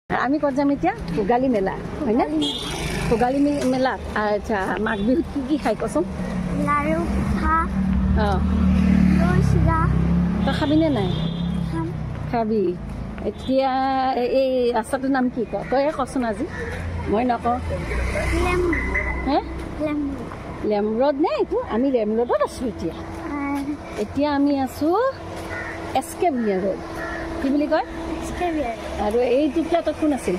আমি ক'ত যাম এতিয়া? ভোগালী মেলা হয়নে? ভোগালী মেলা। আচ্ছা, মাঘ বিহুত কি কি খাই কচোন? লাৰু, পিঠা, দৈ, চিৰা। তই খাবিনে নাই? খাবি। এতিয়া এই ৰাস্তাটোৰ নাম কি ক? তই কচোন আজি, মই নকওঁ। হে, লেম ৰোড নে এইটো? আমি লেম ৰোডত আছোঁ এতিয়া। এতিয়া আমি আছোঁ SK বিয়া ৰোড। কি বুলি কয়? আৰু এইটো ফ্লেটত কোন আছিল?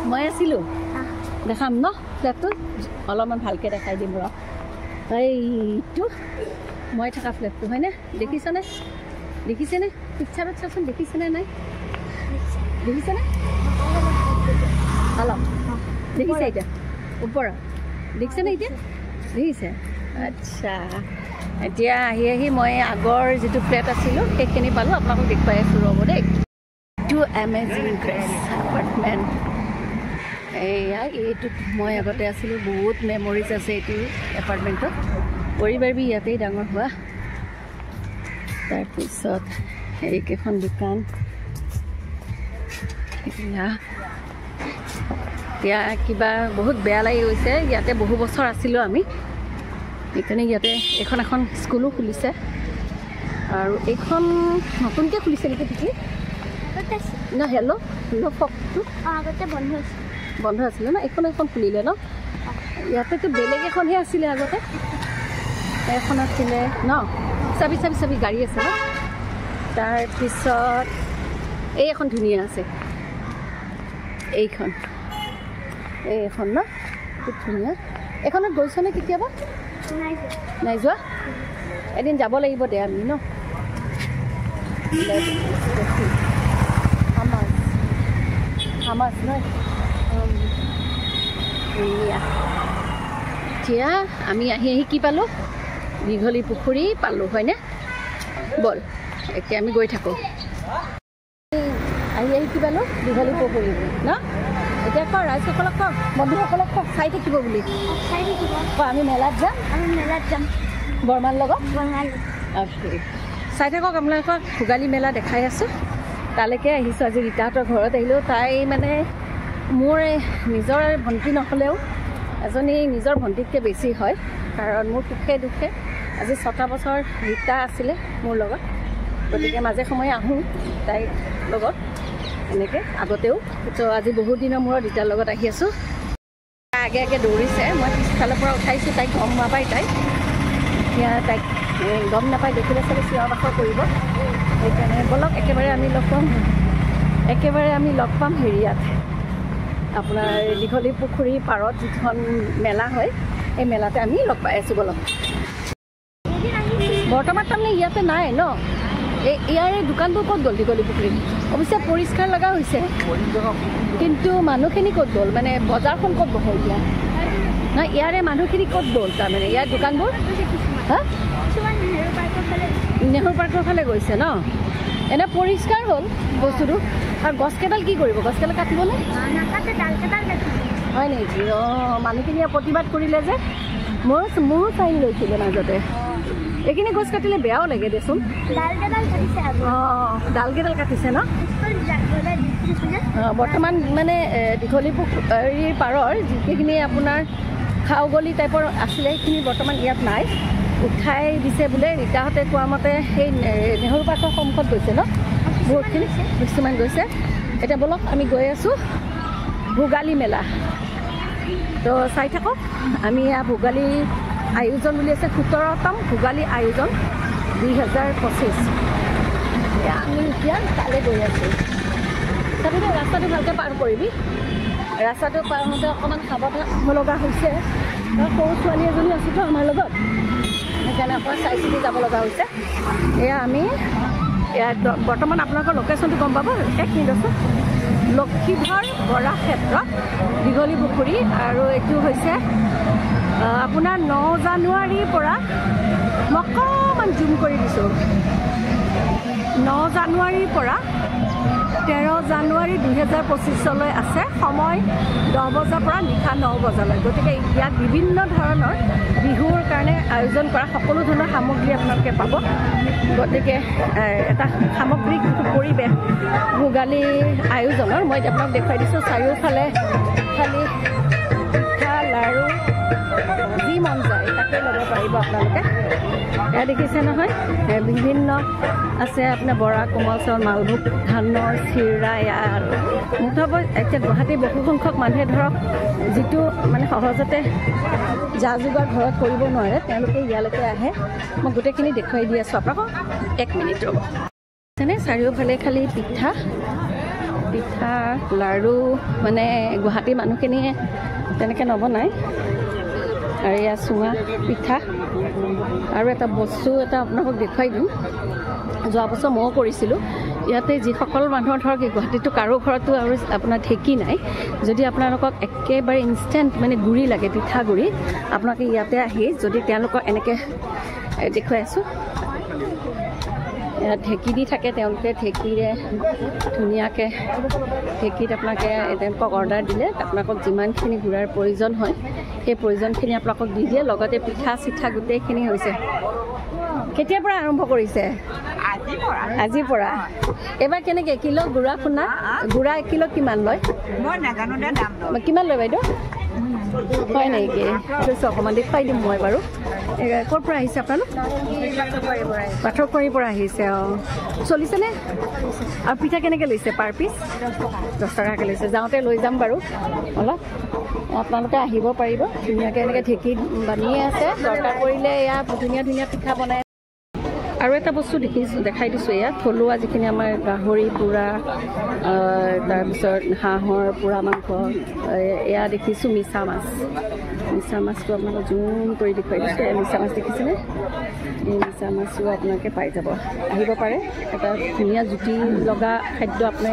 মই আছিলোঁ। দেখাম ন ফ্লেটটো? অলপমান ভালকৈ দেখাই দিম ৰ। এইটো মই থকা ফ্লেটটো হয়নে? দেখিছনে? দেখিছেনে? পিকচাৰত চাচোন, দেখিছেনে নাই? দেখিছেনে? অলপ দেখিছে এতিয়া? ওপৰত দেখিছেনে এতিয়া? দেখিছে? আচ্ছা, এতিয়া আহি মই আগৰ যিটো ফ্লেট আছিলোঁ সেইখিনি পালোঁ। আপোনালোকক দেখুৱাই আছোঁ ৰ'ব দেই। এইটো এমেজিং গ্ৰেছ এপাৰ্টমেণ্ট। এইটোত মই আগতে আছিলোঁ। বহুত মেমৰিজ আছে এইটো এপাৰ্টমেণ্টত। পৰিবাৰবি ইয়াতেই ডাঙৰ হোৱা। তাৰপিছত এইকেইখন দোকান। এতিয়া কিবা বহুত বেয়া লাগি গৈছে। ইয়াতে বহু বছৰ আছিলোঁ আমি, সেইকাৰণে ইয়াতে এখন স্কুলো খুলিছে। আৰু এইখন নতুনকৈ খুলিছে নেকি ঠিকেই? ন হেল্ল' ফকটো আগতে বন্ধ আছিলে ন? এখন খুলিলে ন? ইয়াতেতো বেলেগ এখনহে আছিলে আগতে। এখন আছিলে ন? চাবি গাড়ী আছে ন? তাৰপিছত এই এখন ধুনীয়া আছে, এইখন ন? খুব ধুনীয়া। এইখনত গৈছনে কেতিয়াবা? নাই যোৱা? এদিন যাব লাগিব দে আমি ন? হামাজ নহয়? এতিয়া আমি আহি কি পালোঁ? দীঘলী পুখুৰী পালোঁ হয়নে? ব'ল এতিয়া আমি গৈ থাকোঁ। আহি কি পালোঁ? দীঘলী পুখুৰী ন? এতিয়া ক ৰাইজসকলক, ক বন্ধুসকলক, ক চাই থাকিব বুলি। ক আমি মেলাত যাম বৰমাৰ লগত। চাই থাকক আপোনালোকক। ভোগালী মেলা দেখাই আছোঁ। তালৈকে আহিছোঁ আজি। ৰীতাহঁতৰ ঘৰত আহিলোঁ। তাই মানে মোৰ নিজৰ ভণ্টি নহ'লেও এজনী নিজৰ ভণ্টিতকৈ বেছি হয়। কাৰণ মোৰ সুখে দুখে আজি 6টা বছৰ ৰীতা আছিলে মোৰ লগত, গতিকে মাজে সময়ে আহোঁ তাইৰ লগত এনেকৈ আগতেও। তো আজি বহুত দিনৰ মূৰত ৰীতাৰ লগত আহি আছোঁ। আগে দৌৰিছে। মই পিছফালৰ পৰা উঠাইছোঁ তাইক। গম নাপায় তাই, এতিয়া তাইক গম নাপায়, দেখিলে চাগে চিঞৰ বাখৰ কৰিব। সেইকাৰণে ব'লক একেবাৰে আমি লগ পাম হেৰিয়াত, আপোনাৰ দীঘলী পুখুৰী পাৰত যিখন মেলা হয়, এই মেলাতে আমি লগ পাই আছোঁ। ব'লক। বৰ্তমান তাৰমানে ইয়াতে নাই ন? ইয়াৰে দোকানবোৰ ক'ত গ'ল? দীঘলী পুখুৰীত অৱশ্যে পৰিষ্কাৰ লগা হৈছে, কিন্তু মানুহখিনি ক'ত গ'ল? মানে বজাৰখন ক'ত বহে এতিয়া? নাই, ইয়াৰে মানুহখিনি ক'ত গ'ল? তাৰমানে ইয়াৰ দোকানবোৰ হা নেহৰু পাৰ্কৰ ফালে গৈছে ন? এনে পৰিষ্কাৰ হ'ল বস্তুটো। আৰু গছকেইডাল কি কৰিব? গছকেইডাল কাটিবনে? হয় নেকি? মানুহখিনিয়ে প্ৰতিবাদ কৰিলে যে মোৰো চাইন লৈছিলে মাজতে। এইখিনি গছ কাটিলে বেয়াও লাগে দেচোন। ডালকেইডাল কাটিছে ন? বৰ্তমান মানে দীঘলী পুখুৰীৰ পাৰৰ যিখিনি আপোনাৰ খাওগলি টাইপৰ আছিলে সেইখিনি বৰ্তমান ইয়াত নাই, উঠাই দিছে বোলে। ৰীতাহঁতে কোৱা মতে সেই নেহৰু পাৰ্কৰ সন্মুখত গৈছে ন? বহুতখিনি কিছুমান গৈছে। এতিয়া ব'লক আমি গৈ আছোঁ ভোগালী মেলা। তো চাই থাকক। আমি ভোগালী আয়োজন বুলি আছে, 17তম ভোগালী আয়োজন 2025। আমি এতিয়া তালৈ গৈ আছোঁ। তাতে ৰাস্তাটো ভালকৈ পাৰ কৰিবি। ৰাস্তাটো পাৰ হওঁতে অকণমান সাৱধান হ'ব লগা হৈছে। সৰু ছোৱালী এজনী আছোঁতো আমাৰ লগত, সেইকাৰণে অকণমান চাই চিতি যাব লগা হৈছে। এয়া আমি বৰ্তমান আপোনালোকৰ লোকেশ্যনটো গম পাব। 1 মিনিট আছে। লক্ষীধৰ বৰা ক্ষেত্ৰ, দীঘলী পুখুৰী। আৰু এইটো হৈছে আপোনাৰ 9 জানুৱাৰীৰ পৰা, মই অকণমান জুম কৰি দিছোঁ, 9 জানুৱাৰীৰ পৰা 13 জানুৱাৰী জানুৱাৰী 2025 আছে সময় 10 বজাৰ পৰা নিশা 9 বজালৈ গতিকে ইয়াত বিভিন্ন ধৰণৰ বিহুৰ কাৰণে আয়োজন কৰা সকলো ধৰণৰ সামগ্ৰী আপোনালোকে পাব গতিকে এটা সামগ্ৰিক পৰিৱেশ ভোগালী আয়োজনৰ মই আপোনাক দেখুৱাই দিছোঁ চাৰিওফালে খালি পিঠা লাড়ু যি মন যায় তাকে ল'ব পাৰিব আপোনালোকে এয়া দেখিছে নহয় বিভিন্ন আছে আপোনাৰ বৰা কোমল চাউল মালভোগ ধানৰ চিৰা ইয়াৰ মুঠতে এতিয়া গুৱাহাটীৰ বহু সংখ্যক মানুহে ধৰক যিটো মানে সহজতে যা যোগাৰ ঘৰত কৰিব নোৱাৰে তেওঁলোকে ইয়ালৈকে আহে মই গোটেইখিনি দেখুৱাই দি আছোঁ আপোনালোকক 1 মিনিট ৰ'ব যেনে চাৰিওফালে খালি পিঠা পিঠা লাড়ু মানে গুৱাহাটীৰ মানুহখিনিয়ে তেনেকৈ নবনায় আৰু এয়া চুঙা পিঠা আৰু এটা বস্তু এটা আপোনালোকক দেখুৱাই দিম যোৱা বছৰ ময়ো কৰিছিলোঁ ইয়াতে যিসকল মানুহৰ ধৰক গুৱাহাটীতো কাৰো ঘৰতো আৰু আপোনাৰ ঢেঁকী নাই যদি আপোনালোকক একেবাৰে ইনষ্টেণ্ট মানে গুড়ি লাগে পিঠাগুড়ি আপোনালোকে ইয়াতে আহি যদি তেওঁলোকক এনেকৈ দেখুৱাই আছোঁ ঢেঁকী দি থাকে তেওঁলোকে ঢেঁকীৰে ধুনীয়াকৈ ঢেঁকীত আপোনালোকে তেওঁলোকক অৰ্ডাৰ দিলে আপোনালোকক যিমানখিনি গুড়াৰ প্ৰয়োজন হয় সেই প্ৰয়োজনখিনি আপোনালোকক দি দিয়ে লগতে পিঠা চিঠা গোটেইখিনি হৈছে কেতিয়াৰ পৰা আৰম্ভ কৰিছে আজিৰ পৰা এবাৰ কেনেকৈ কিলো গুড়া খুন্দা গুড়া 1 কিলো কিমান লয় মই নাজানো দে দাম কিমান লয় বাইদেউ হয় নেকি কৈছোঁ অকণমান দেখুৱাই দিম মই বাৰু ক'ৰ পৰা আহিছে আপোনালোক পাথৰকুঁৱৰীৰ পৰা আহিছে অঁ চলিছেনে আৰু পিঠা কেনেকৈ লৈছে পাৰ পিচ 10 টকাকৈ লৈছে যাওঁতে লৈ যাম বাৰু অলপ আপোনালোকে আহিব পাৰিব ধুনীয়াকৈ এনেকৈ ঢেঁকীত বানিয়ে আছে দৰকাৰ পৰিলে এয়া ধুনীয়া ধুনীয়া পিঠা বনাই আৰু এটা বস্তু দেখাই দিছোঁ এয়া থলুৱা যিখিনি আমাৰ গাহৰি পোৰা তাৰপিছত হাঁহৰ পোৰা মাংস এয়া দেখিছোঁ মিছা মাছটো আপোনালোকে জুম কৰি দেখুৱাই দিছোঁ এই মিছা মাছ দেখিছেনে এই মিছা মাছো আপোনালোকে পাই যাব আহিব পাৰে এটা ধুনীয়া জুতি লগা খাদ্য আপুনি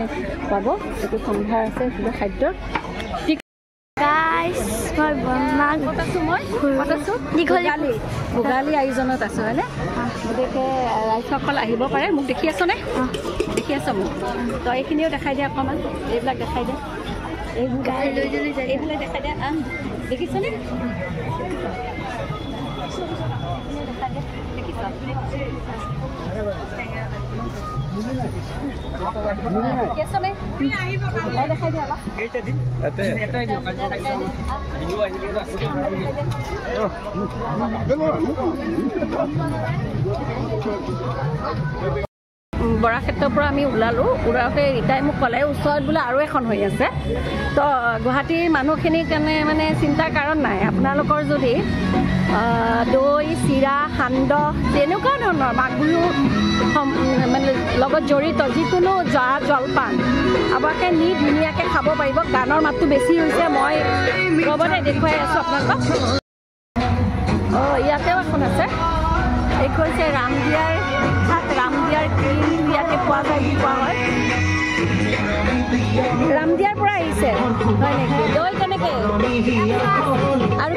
পাব এইটো সম্ভাৰ আছে কিবা খাদ্য ভোগালী আয়োজনত আছোঁ হয়নে গতিকে ৰাইজসকল আহিব পাৰে মোক দেখি আছনে দেখি আছ মোক তই এইখিনিও দেখাই দিয়ে অকণমান এইবিলাক দেখাই দিয়ে এইবিলাক দেখাই দিয়ে দেখিছনে দেখাই দিয়া বৰাক্ষেত্ৰৰ পৰা আমি ওলালোঁ ওলাওঁতে ৰীতাই মোক ক'লে ওচৰত বোলে আৰু এখন হৈ আছে তো গুৱাহাটীৰ মানুহখিনিৰ কাৰণে মানে চিন্তাৰ কাৰণ নাই আপোনালোকৰ যদি দৈ চিৰা সান্দহ তেনেকুৱা ধৰণৰ মাঘ বিহু মানে লগত জড়িত যিকোনো জা জলপান আপোনালোকে নি ধুনীয়াকৈ খাব পাৰিব গানৰ মাতটো বেছি হৈছে মই লগতে দেখুৱাই আছোঁ আপোনালোকক ইয়াতেও এখন আছে এইখন হৈছে ৰামদিয়াৰ ক্ৰীম ইয়াতে পোৱা যায় বুলি কোৱা হয় ৰামদিয়াৰ পৰা আহিছে হয় নেকি দৈ কেনেকৈ আৰু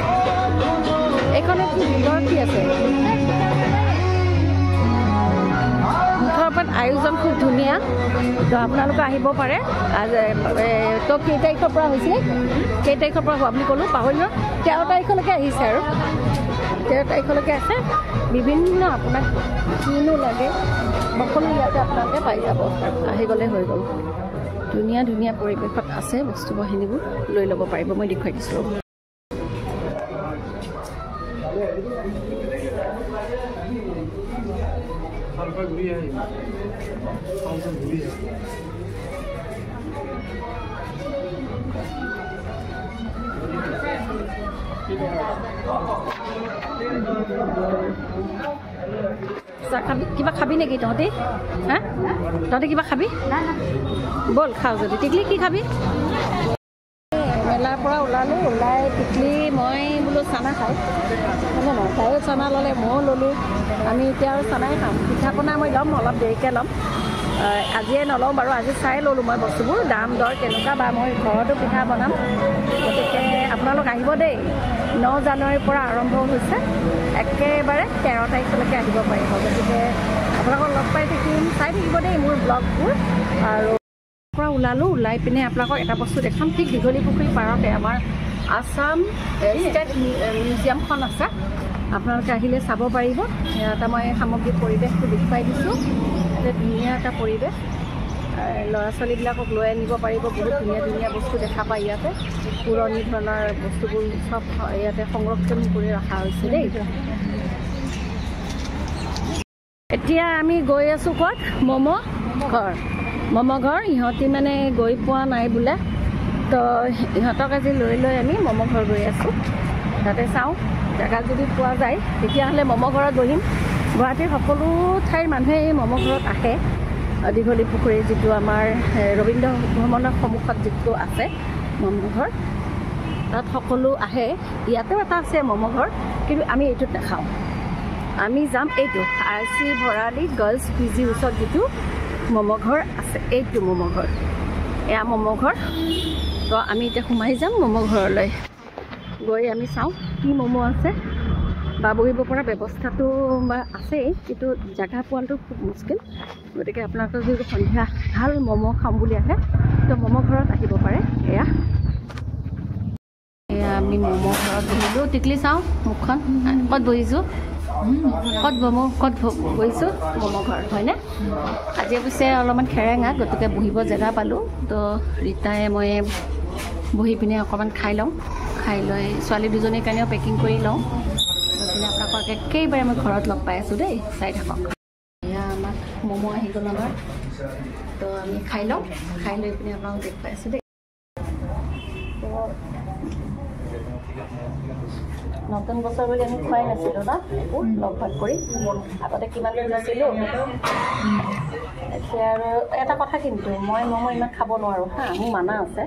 এইখনত কি ভিতৰত কি আছে মুঠৰ ওপৰত আয়োজন খুব ধুনীয়া তো আপোনালোকে আহিব পাৰে তো কেই তাৰিখৰ পৰা হৈছিলে কেই তাৰিখৰ পৰা হোৱা বুলি ক'লোঁ পাহৰিলোঁ 13 তাৰিখলৈকে আহিছে আৰু 13 তাৰিখলৈকে আছে বিভিন্ন আপোনাক কিনো লাগে সকলো ইয়াতে আপোনালোকে পাই যাব আহি গ'লে হৈ গ'ল ধুনীয়া ধুনীয়া পৰিৱেশত আছে বস্তু বাহিনীবোৰ লৈ ল'ব পাৰিব মই দেখুৱাই দিছোঁ কিবা খাবি নেকি তহঁতি হা তহঁতি কিবা খাবি বল খাওঁ যদি টিকলি কি খাবি মেলাৰ পৰা ওলালোঁ ওলাই টিকলি মই বোলো চানা খাওঁ মানে নহয় তাইও চানা ল'লে ময়ো ল'লোঁ আমি এতিয়া আৰু চানাই খাম পিঠা পনা মই ল'ম অলপ দেৰিকৈ ল'ম আজিয়ে নলওঁ বাৰু আজি চাই ল'লোঁ মই বস্তুবোৰ দাম দৰ কেনেকুৱা বা মই ঘৰতো পিঠা বনাম গতিকে আপোনালোক আহিব দেই 9 জানুৱাৰীৰ পৰা আৰম্ভ হৈছে একেবাৰে 13 তাৰিখলৈকে আহিব পাৰিব গতিকে আপোনালোকক লগ পাই থাকিম চাই থাকিব দেই মোৰ ব্লগবোৰ আৰু পৰা ওলালোঁ ওলাই পিনে আপোনালোকক এটা বস্তু দেখাম ঠিক দীঘলী পুখুৰী পাৰতে আমাৰ আসাম ষ্টেট মিউজিয়ামখন আছে আপোনালোকে আহিলে চাব পাৰিব ইয়াতে মই সামগ্ৰিক পৰিৱেশটো দেখুৱাই দিছোঁ ইয়াতে ধুনীয়া এটা পৰিৱেশ ল'ৰা ছোৱালীবিলাকক লৈ আনিব পাৰিব বহুত ধুনীয়া ধুনীয়া বস্তু দেখা পায় ইয়াতে পুৰণি ধৰণৰ বস্তুবোৰ চব ইয়াতে সংৰক্ষণ কৰি ৰখা হৈছে দেই এতিয়া আমি গৈ আছোঁ ক'ত ম'ম' ঘৰ ইহঁতি মানে গৈ পোৱা নাই বোলে তো ইহঁতক আজি লৈ আমি ম'ম' ঘৰ গৈ আছোঁ তাতে চাওঁ জেগা যদি পোৱা যায় তেতিয়াহ'লে ম'ম' ঘৰত বহিম গুৱাহাটীৰ সকলো ঠাইৰ মানুহে এই ম'ম' ঘৰত আহে দীঘলী পুখুৰী যিটো আমাৰ ৰবীন্দ্ৰ ভ্ৰমণৰ সন্মুখত যিটো আছে ম'ম' ঘৰ তাত সকলো আহে ইয়াতেও এটা আছে ম'ম' ঘৰ কিন্তু আমি এইটোত নাখাওঁ আমি যাম এইটো RC ভৰালি গাৰ্লছ PG ওচৰত যিটো ম'ম' ঘৰ আছে এইটো ম'ম' ঘৰ এয়া ম'ম' ঘৰ তো আমি এতিয়া সোমাই যাম ম'ম' ঘৰলৈ গৈ আমি চাওঁ কি ম'ম' আছে বা বহিব পৰা ব্যৱস্থাটো বা আছেই কিন্তু জেগা পোৱাটো খুব মুস্কিল গতিকে আপোনালোকে যদি সন্ধিয়া ভাল ম'ম' খাম বুলি আহে তো ম'ম' ঘৰত আহিব পাৰে এয়া আমি ম'ম' ঘৰত বহিলোঁ টিকলি চাওঁ মুখখন ক'ত বহিছোঁ ক'ত বহিছোঁ ম'ম' ঘৰ হয়নে আজি পিছে অলপমান খেৰেঙা গতিকে বহিব জেগা পালোঁ তো ৰীতাই মই বহি পিনে অকণমান খাই লওঁ খাই লৈ ছোৱালী দুজনীৰ কাৰণেও পেকিং কৰি লওঁ গতিকে আপোনালোকক একেবাৰে মই ঘৰত লগ পাই আছোঁ দেই চাই থাকক এয়া আমাক ম'ম' আহি গ'ল আমাৰ তো আমি খাই লওঁ খাই লৈ পিনে আপোনালোকক দেখুৱাই আছোঁ দেই নতুন বছৰ বুলি আমি খোৱাই নাছিলোঁ ন একো লগ ভাগ কৰি আগতে কিমান লৈছিলোঁ এতিয়া আৰু এটা কথা কিন্তু মই ম'ম' ইমান খাব নোৱাৰোঁ হা মোৰ মানা আছে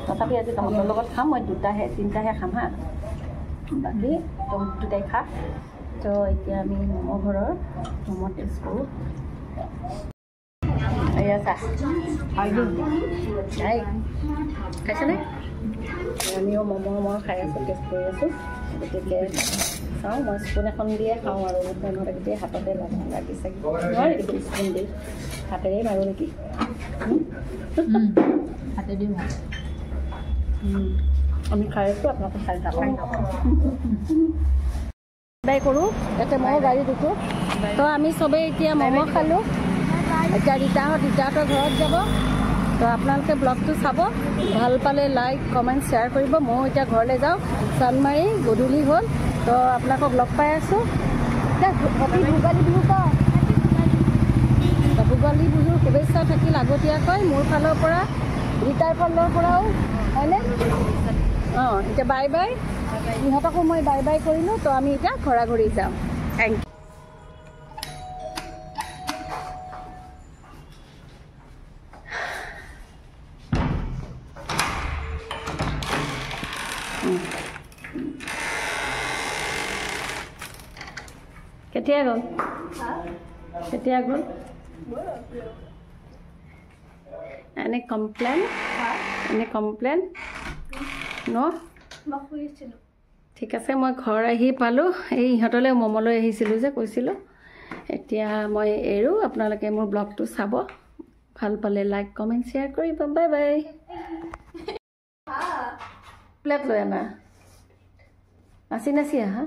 তথাপি আজি তহঁতৰ লগত খাম মই তিনিটাহে খাম হা বাকী দুটাই খা তো এতিয়া আমি ম'ম' ঘৰৰ ম'ম' টেষ্ট কৰোঁ এয়া চাহ খাইছেনে আমিও ম'ম' মই খাই আছোঁ টেষ্ট কৰি আছোঁ গতিকে চাওঁ মই স্পুন এখন দিয়ে খাওঁ আৰু ফোনত গোটেই হাততে লাগিছে নোৱাৰি নেকি স্পুন দি হাতেৰেই মাৰোঁ নেকি হাতেদি মাৰোঁ আমি খাই আছোঁ আপোনালোকে খাই নাপায় বাই কৰোঁ ইয়াতে মই গাড়ী দিছোঁ তো আমি চবেই এতিয়া ম'ম' খালোঁ এতিয়া ৰীতাহঁতৰ ঘৰত যাব তো আপোনালোকে ব্লগটো চাব ভাল পালে লাইক কমেণ্ট শ্বেয়াৰ কৰিব ময়ো এতিয়া ঘৰলৈ যাওঁ চানমাৰি গধূলি হ'ল তো আপোনালোকক লগ পাই আছোঁ ভোগালী বিহু ভোগালী বিহুৰ শুভেচ্ছা থাকিল আগতীয়াকৈ মোৰ ফালৰ পৰা ৰীতাৰ ফালৰ পৰাও হয়নে অঁ এতিয়া বাই বাই ইহঁতকো মই বাই বাই কৰিলোঁ তো আমি এতিয়া ঘৰা ঘূৰি যাওঁ থেংক ইউ কেতিয়া গ'ল এনে কমপ্লেইন ন ঠিক আছে মই ঘৰ আহি পালোঁ এই ইহঁতলৈ ম'ম' লৈ আহিছিলোঁ যে কৈছিলোঁ এতিয়া মই এৰোঁ আপোনালোকে মোৰ ব্লগটো চাব ভাল পালে লাইক কমেণ্ট শ্বেয়াৰ কৰিব বাই বাই প্লেট লৈ আনা নাচি আহা